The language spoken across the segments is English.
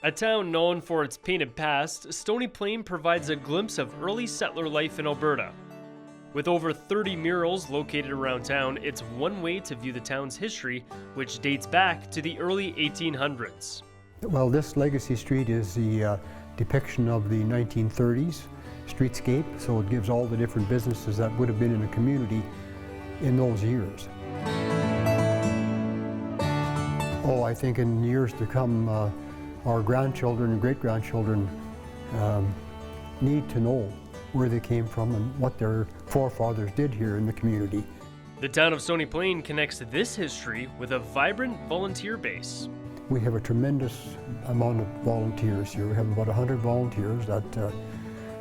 A town known for its painted past, Stony Plain provides a glimpse of early settler life in Alberta. With over 30 murals located around town, it's one way to view the town's history, which dates back to the early 1800s. Well, this Legacy Street is the depiction of the 1930s streetscape, so it gives all the different businesses that would have been in the community in those years. Oh, I think in years to come, our grandchildren and great-grandchildren need to know where they came from and what their forefathers did here in the community. The town of Stony Plain connects this history with a vibrant volunteer base. We have a tremendous amount of volunteers here. We have about 100 volunteers that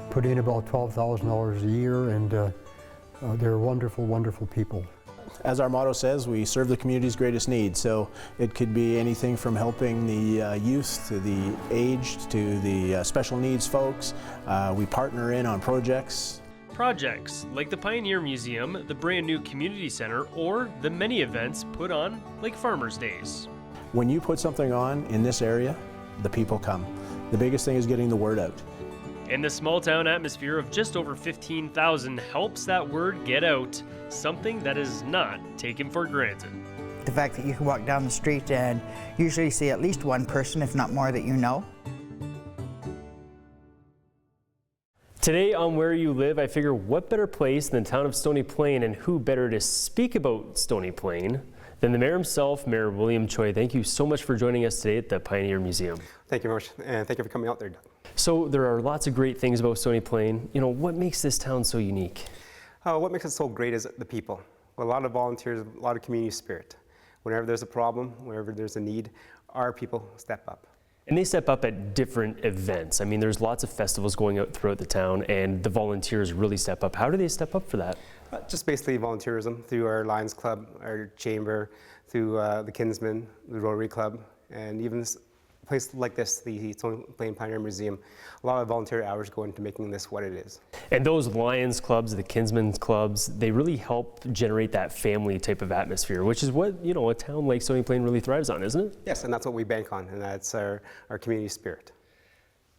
put in about $12,000 a year, and they're wonderful, wonderful people. As our motto says, we serve the community's greatest needs. So it could be anything from helping the youth to the aged to the special needs folks. We partner in on projects. Projects like the Pioneer Museum, the brand new community center, or the many events put on like Farmers' Days. When you put something on in this area, the people come. The biggest thing is getting the word out. And the small town atmosphere of just over 15,000 helps that word get out, something that is not taken for granted. The fact that you can walk down the street and usually see at least one person, if not more, that you know. Today on Where You Live, I figure what better place than the town of Stony Plain, and who better to speak about Stony Plain than the mayor himself, Mayor William Choi. Thank you so much for joining us today at the Pioneer Museum. Thank you very much, and thank you for coming out there, Doug. So there are lots of great things about Stony Plain. You know, what makes this town so unique? What makes it so great is the people. A lot of volunteers, a lot of community spirit. Whenever there's a problem, whenever there's a need, our people step up. And they step up at different events. I mean, there's lots of festivals going out throughout the town, and the volunteers really step up. How do they step up for that? Just basically volunteerism through our Lions Club, our chamber, through the Kinsmen, the Rotary Club, and even this place like this, the Stony Plain Pioneer Museum. A lot of volunteer hours go into making this what it is. And those Lions clubs, the Kinsmen's clubs, they really help generate that family type of atmosphere, which is what, you know, a town like Stony Plain really thrives on, isn't it? Yes, and that's what we bank on, and that's our community spirit.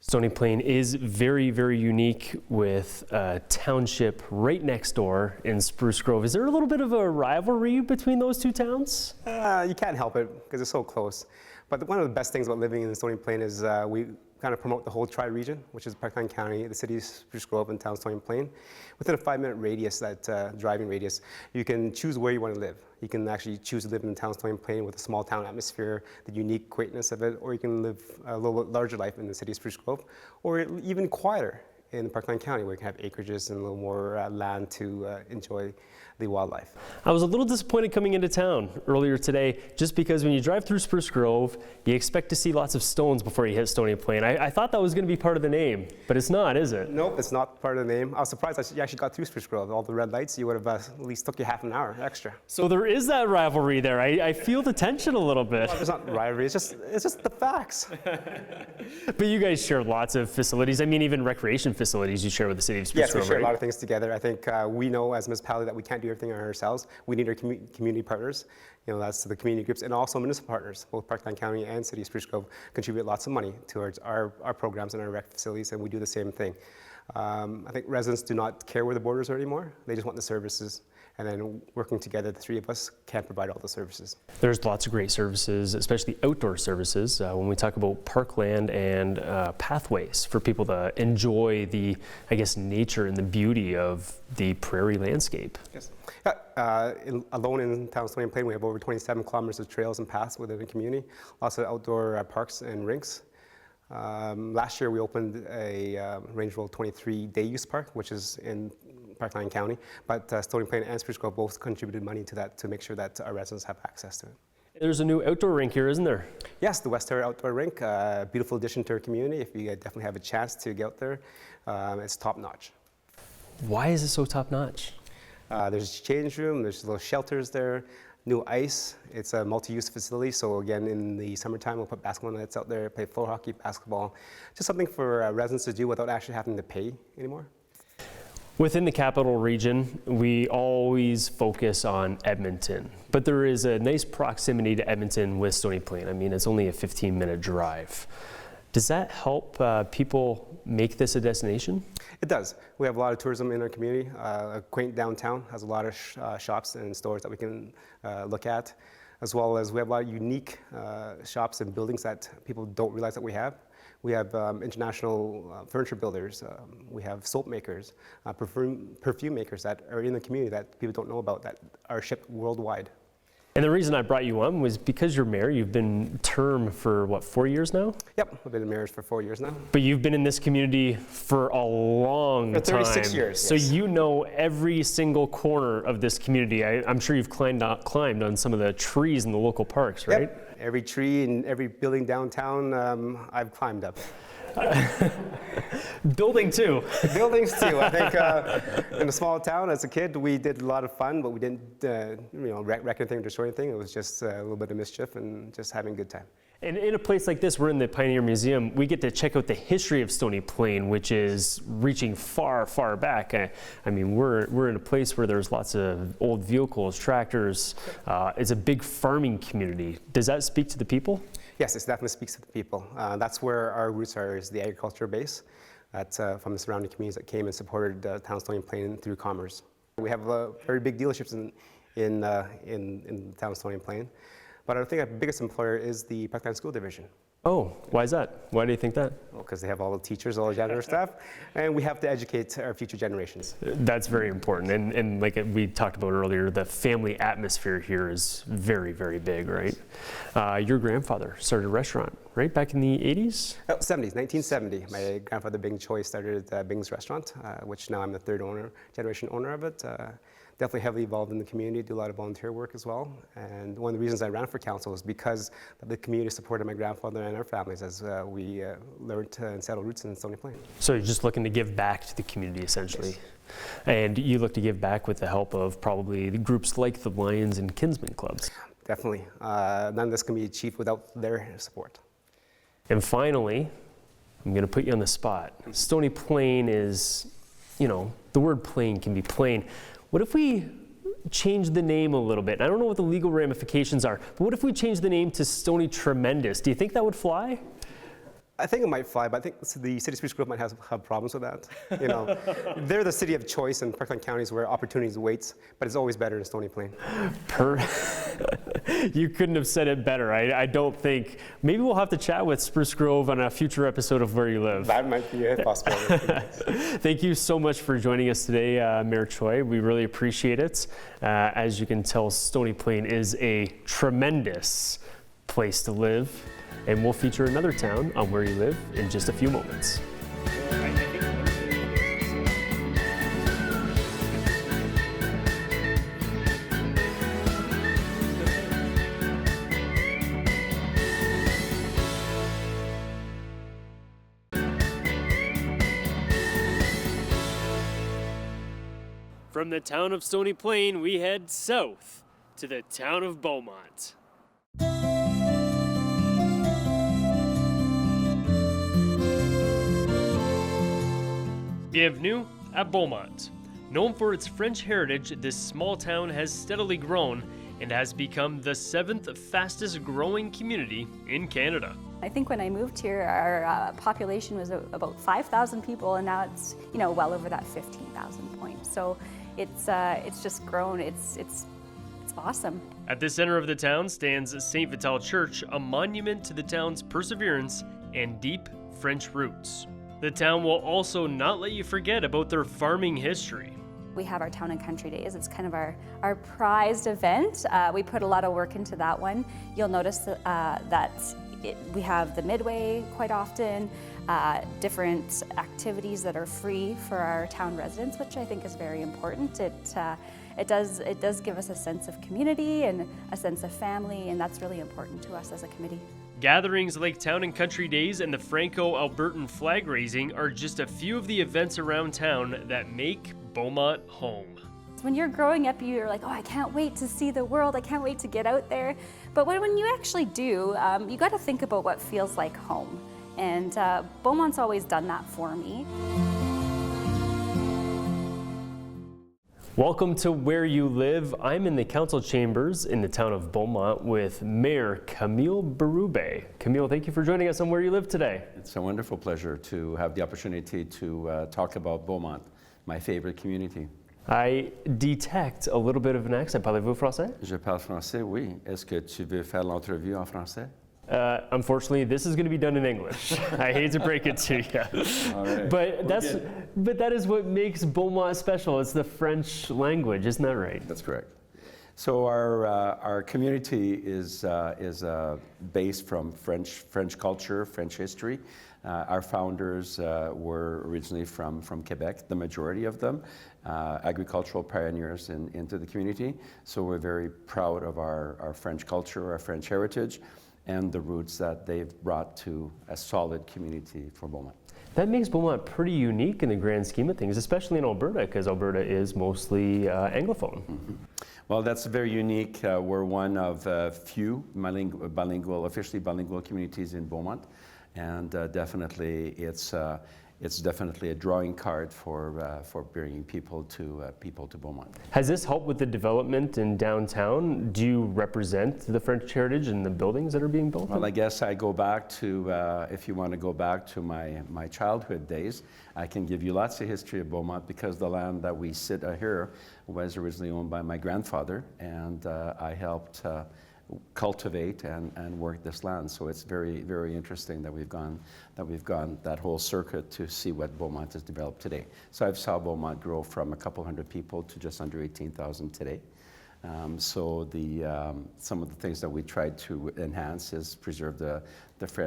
Stony Plain is very, very unique with a township right next door in Spruce Grove. Is there a little bit of a rivalry between those two towns? You can't help it because it's so close. But one of the best things about living in Stony Plain is we kind of promote the whole tri-region, which is Parkland County, the city of Spruce Grove, and town Stony Plain. Within a 5-minute radius, that driving radius, you can choose where you want to live. You can actually choose to live in town Stony Plain with a small town atmosphere, the unique quaintness of it, or you can live a little bit larger life in the city of Spruce Grove, or even quieter in Parkland County, where you can have acreages and a little more land to enjoy the wildlife. I was a little disappointed coming into town earlier today, just because when you drive through Spruce Grove, you expect to see lots of stones before you hit Stony Plain. I thought that was going to be part of the name, but it's not, is it? Nope, it's not part of the name. I was surprised that you actually got through Spruce Grove. All the red lights, you would have at least took you half an hour extra. So there is that rivalry there. I feel the tension a little bit. Well, there's not rivalry, it's just the facts. But you guys share lots of facilities. I mean, even recreation facilities you share with the city of Spruce Yes, Grove, we share right? a lot of things together. I think we know as a municipality that we can't do everything on ourselves. We need our community partners. You know, that's the community groups, and also municipal partners. Both Parkland County and City of Spruce Grove contribute lots of money towards our programs and our rec facilities, and we do the same thing. I think residents do not care where the borders are anymore. They just want the services. And then working together, the three of us can provide all the services. There's lots of great services, especially outdoor services, when we talk about parkland and pathways for people to enjoy the, I guess, nature and the beauty of the prairie landscape. Yes. Alone in town Stony Plain, we have over 27 kilometers of trails and paths within the community, lots of outdoor parks and rinks. Last year we opened a Range Road 23 day use park, which is in Parkland County, but Stony Plain and Spruce Grove both contributed money to that to make sure that our residents have access to it. There's a new outdoor rink here, isn't there? Yes, the West Terra Outdoor Rink, beautiful addition to our community. If you definitely have a chance to get out there, it's top notch. Why is it so top notch? There's a change room, there's little shelters there, new ice. It's a multi-use facility, so again, in the summertime, we'll put basketball nets out there, play floor hockey, basketball. Just something for residents to do without actually having to pay anymore. Within the capital region, we always focus on Edmonton, but there is a nice proximity to Edmonton with Stony Plain. I mean, it's only a 15-minute drive. Does that help people make this a destination? It does. We have a lot of tourism in our community. A quaint downtown has a lot of shops and stores that we can look at, as well as we have a lot of unique shops and buildings that people don't realize that we have. We have international furniture builders, we have soap makers, perfume makers that are in the community that people don't know about that are shipped worldwide. And the reason I brought you on was because you're mayor. You've been term for what, 4 years now? Yep, I've been mayor for 4 years now. But you've been in this community for a long time. For 36 years, So yes. you know every single corner of this community. I'm sure you've climbed on some of the trees in the local parks, right? Yep. Every tree and every building downtown, I've climbed up. Building too. Buildings too. I think in a small town as a kid, we did a lot of fun, but we didn't wreck anything or destroy anything. It was just a little bit of mischief and just having a good time. And in a place like this, we're in the Pioneer Museum, we get to check out the history of Stony Plain, which is reaching far, far back. I mean, we're in a place where there's lots of old vehicles, tractors. It's a big farming community. Does that speak to the people? Yes, it definitely speaks to the people. That's where our roots are, is the agriculture base. That's from the surrounding communities that came and supported the town of Stony Plain through commerce. We have very big dealerships in the town of Stony Plain. But I think our biggest employer is the Parkland School Division. Oh, why is that? Why do you think that? Well, because they have all the teachers, all the janitor staff, and we have to educate our future generations. That's very important. And like we talked about earlier, the family atmosphere here is very, very big, right? Your grandfather started a restaurant, right, back in the 80s? 1970. My grandfather, Bing Choi, started Bing's Restaurant, which now I'm the third generation owner of it. Definitely heavily involved in the community, do a lot of volunteer work as well. And one of the reasons I ran for council was because the community supported my grandfather and our families as we learned and settled roots in Stony Plain. So you're just looking to give back to the community, essentially. Yes. And you look to give back with the help of probably the groups like the Lions and Kinsmen clubs. Definitely. None of this can be achieved without their support. And finally, I'm going to put you on the spot. Stony Plain is, the word plain can be plain. What if we change the name a little bit? I don't know what the legal ramifications are, but what if we change the name to Stony Tremendous? Do you think that would fly? I think it might fly, but I think the City Speech Group might have problems with that. They're the city of choice in Parkland counties where opportunities waits, but it's always better in Stony Plain. You couldn't have said it better. I don't think. Maybe we'll have to chat with Spruce Grove on a future episode of Where You Live. That might be a possibility. Thank you so much for joining us today, Mayor Choi. We really appreciate it. As you can tell, Stony Plain is a tremendous place to live. And we'll feature another town on Where You Live in just a few moments. From the town of Stony Plain, we head south to the town of Beaumont. Bienvenue à Beaumont. Known for its French heritage, this small town has steadily grown and has become the 7th fastest growing community in Canada. I think when I moved here, our population was about 5,000 people, and now it's well over that 15,000 point. So it's just grown. It's awesome. At the center of the town stands St. Vital Church, a monument to the town's perseverance and deep French roots. The town will also not let you forget about their farming history. We have our Town and Country Days. It's kind of our prized event. We put a lot of work into that one. You'll notice that we have the midway quite often, different activities that are free for our town residents, which I think is very important. It does give us a sense of community and a sense of family, and that's really important to us as a committee. Gatherings like Town and Country Days and the Franco-Albertan flag raising are just a few of the events around town that make Beaumont home. When you're growing up, you're like, oh, I can't wait to see the world, I can't wait to get out there. But when you actually do, you got to think about what feels like home. And Beaumont's always done that for me. Welcome to Where You Live. I'm in the council chambers in the town of Beaumont with Mayor Camille Berube. Camille, thank you for joining us on Where You Live today. It's a wonderful pleasure to have the opportunity to talk about Beaumont, my favorite community. I detect a little bit of an accent. Parlez-vous français? Je parle français, oui. Est-ce que tu veux faire l'entrevue en français? Unfortunately, this is going to be done in English. I hate to break it to you. All right. But that is what makes Beaumont special. It's the French language, isn't that right? That's correct. So our community is based from French culture, French history. Our founders were originally from Quebec, the majority of them, agricultural pioneers into the community. So we're very proud of our French culture, our French heritage, and the roots that they've brought to a solid community for Beaumont. That makes Beaumont pretty unique in the grand scheme of things, especially in Alberta, because Alberta is mostly Anglophone. Mm-hmm. Well, that's very unique. We're one of few officially bilingual communities in Beaumont, and definitely it's definitely a drawing card for bringing people to Beaumont. Has this helped with the development in downtown? Do you represent the French heritage and the buildings that are being built? Well, I guess I go back to, if you want to go back to my childhood days, I can give you lots of history of Beaumont because the land that we sit here was originally owned by my grandfather, and I helped cultivate and work this land. So it's very, very interesting that we've gone that whole circuit to see what Beaumont has developed today. So I've saw Beaumont grow from a couple hundred people to just under 18,000 today. So some of the things that we tried to enhance is preserve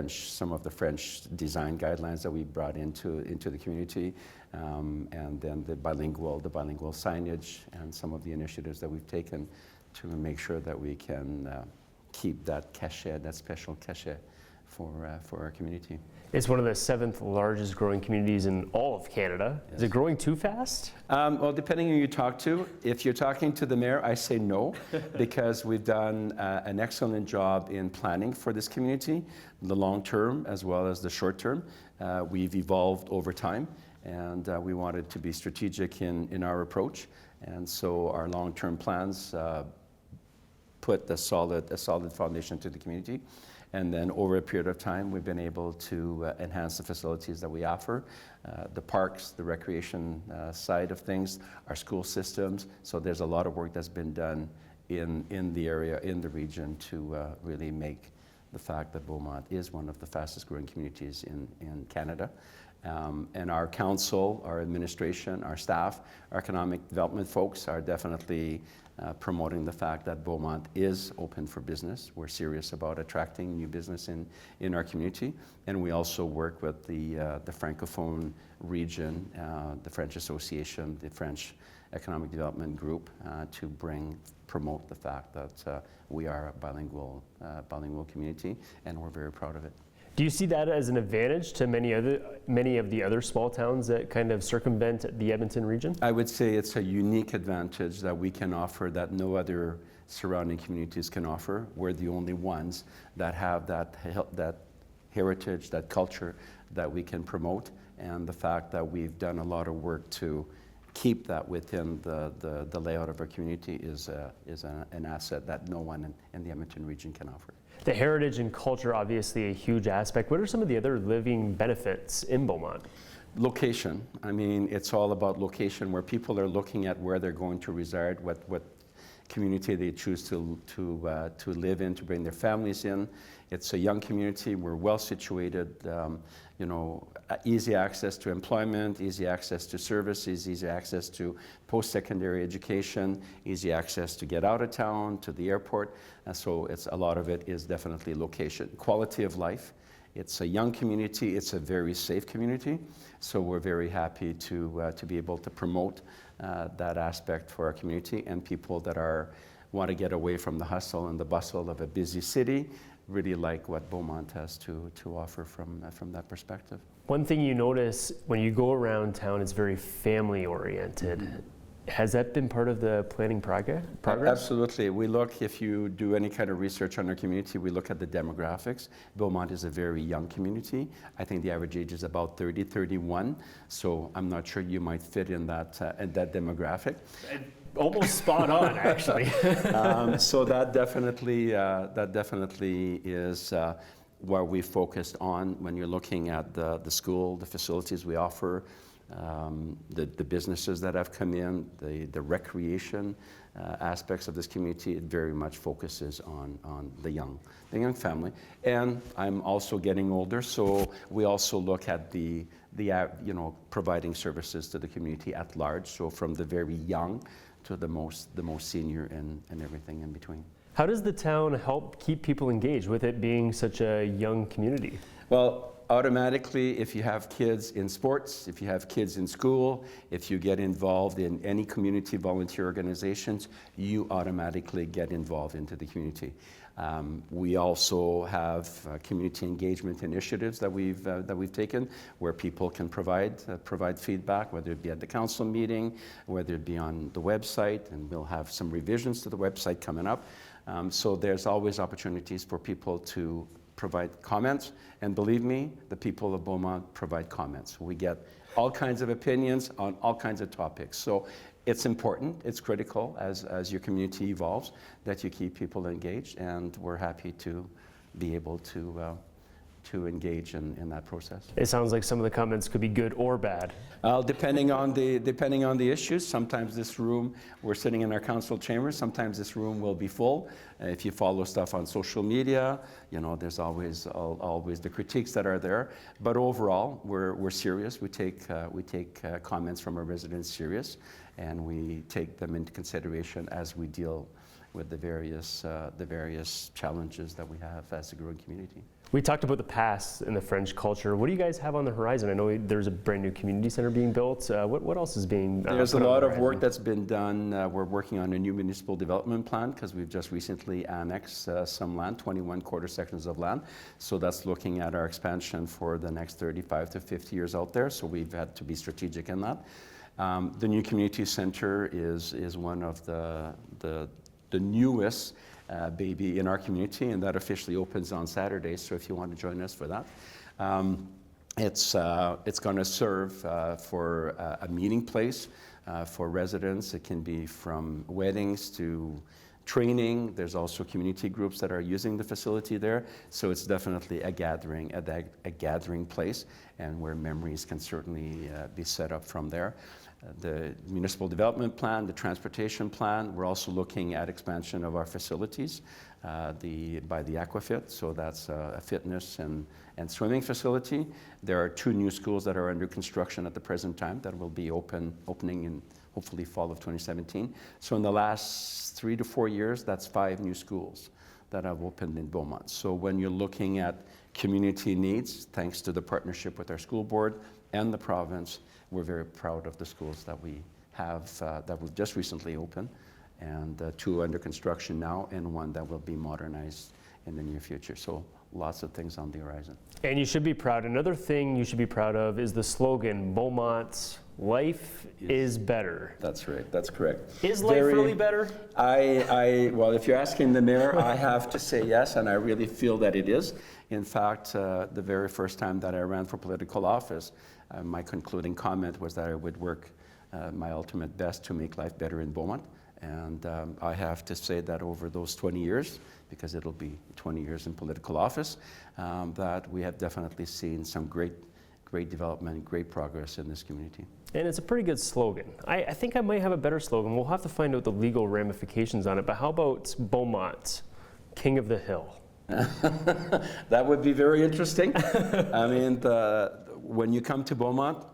some of the French design guidelines that we brought into the community, and then the bilingual signage and some of the initiatives that we've taken to make sure that we can keep that cachet, that special cachet for our community. It's one of the 7th largest growing communities in all of Canada. Yes. Is it growing too fast? Well, depending on who you talk to. If you're talking to the mayor, I say no, because we've done an excellent job in planning for this community, the long term as well as the short term. We've evolved over time, and we wanted to be strategic in our approach. And so our long-term plans put a solid foundation to the community. And then over a period of time, we've been able to enhance the facilities that we offer, the parks, the recreation side of things, our school systems. So there's a lot of work that's been done in the area, in the region, to really make the fact that Beaumont is one of the fastest growing communities in Canada. And our council, our administration, our staff, our economic development folks are definitely promoting the fact that Beaumont is open for business. We're serious about attracting new business in our community. And we also work with the Francophone region, the French Association, the French Economic Development Group, to promote the fact that we are a bilingual community, and we're very proud of it. Do you see that as an advantage to many of the other small towns that kind of circumvent the Edmonton region? I would say it's a unique advantage that we can offer that no other surrounding communities can offer. We're the only ones that have that heritage, that culture that we can promote, and the fact that we've done a lot of work to keep that within the layout of our community is an asset that no one in the Edmonton region can offer. The heritage and culture, obviously a huge aspect. What are some of the other living benefits in Beaumont? Location. I mean, it's all about location, where people are looking at where they're going to reside, what community they choose to live in, to bring their families in. It's a young community. We're well situated. Easy access to employment, easy access to services, easy access to post-secondary education, easy access to get out of town, to the airport. So a lot of it is definitely location. Quality of life. It's a young community. It's a very safe community. So we're very happy to be able to promote that aspect for our community, and people that want to get away from the hustle and the bustle of a busy city really like what Beaumont has to offer from that perspective. One thing you notice when you go around town is very family oriented. Has that been part of the planning progress? Absolutely. We look, if you do any kind of research on our community, we look at the demographics. Beaumont is a very young community. I think the average age is about 30, 31. So I'm not sure you might fit in that demographic. Almost spot on, actually. So that definitely is what we focused on when you're looking at the school, the facilities we offer, the businesses that have come in, the recreation aspects of this community. It very much focuses on the young family. And I'm also getting older, so we also look at the providing services to the community at large. So from the very young to the most senior and everything in between. How does the town help keep people engaged with it being such a young community? Well, automatically, if you have kids in sports, if you have kids in school, if you get involved in any community volunteer organizations, you automatically get involved into the community. We also have community engagement initiatives that we've taken, where people can provide feedback, whether it be at the council meeting, whether it be on the website, and we'll have some revisions to the website coming up. So there's always opportunities for people to provide comments, and believe me, the people of Beaumont provide comments. We get all kinds of opinions on all kinds of topics. So it's important, it's critical as your community evolves that you keep people engaged, and we're happy to be able to engage in that process. It sounds like some of the comments could be good or bad. Depending on the issues. Sometimes this room, we're sitting in our council chambers, sometimes this room will be full. If you follow stuff on social media, there's always the critiques that are there. But overall, we're serious. We take comments from our residents serious, and we take them into consideration as we deal with the various challenges that we have as a growing community. We talked about the past and the French culture. What do you guys have on the horizon? I know there's a brand new community center being built. What else is being There's a lot of work that's been done. We're working on a new municipal development plan because we've just recently annexed some land, 21 quarter sections of land. So that's looking at our expansion for the next 35 to 50 years out there. So we've had to be strategic in that. The new community center is one of the newest baby in our community, and that officially opens on Saturday. So if you want to join us for that, it's going to serve for a meeting place for residents. It can be from weddings to training. There's also community groups that are using the facility there. So it's definitely a gathering place, and where memories can certainly be set up from there. The municipal development plan, the transportation plan. We're also looking at expansion of our facilities by the Aquafit, so that's a fitness and swimming facility. There are 2 new schools that are under construction at the present time that will be opening in hopefully fall of 2017. So in the last 3 to 4 years, that's 5 new schools that have opened in Beaumont. So when you're looking at community needs, thanks to the partnership with our school board and the province, we're very proud of the schools that we have that we've just recently opened, and 2 under construction now, and 1 that will be modernized in the near future. So lots of things on the horizon. And you should be proud. Another thing you should be proud of is the slogan, Beaumont's life is better. That's right, that's correct. Is life really better? Well, if you're asking the mayor, I have to say yes, and I really feel that it is. In fact, the very first time that I ran for political office, my concluding comment was that I would work my ultimate best to make life better in Beaumont. And I have to say that over those 20 years, because it'll be 20 years in political office, that we have definitely seen some great development, great progress in this community. And it's a pretty good slogan. I think I might have a better slogan. We'll have to find out the legal ramifications on it, but how about Beaumont, King of the Hill? That would be very interesting. I mean, when you come to Beaumont,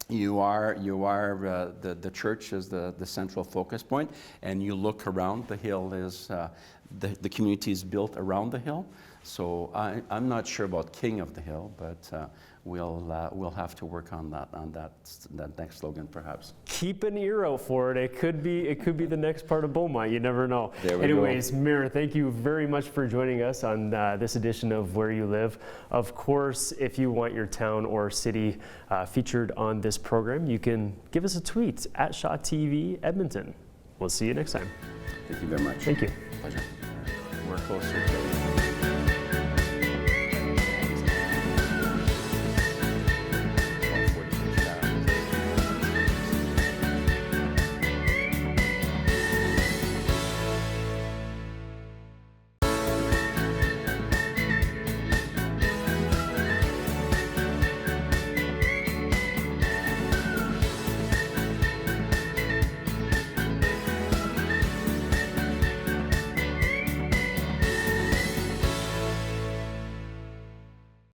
you are the church is the central focus point, and you look around. The hill is the community is built around the hill, So I'm not sure about King of the Hill, but we'll have to work on that next slogan perhaps. Keep an ear out for it. It could be the next part of Beaumont. You never know. There we Anyways, go. Mayor, thank you very much for joining us on this edition of Where You Live. Of course, if you want your town or city featured on this program, you can give us a tweet at Shaw TV Edmonton. We'll see you next time. Thank you very much. Thank you. Pleasure. We're closer to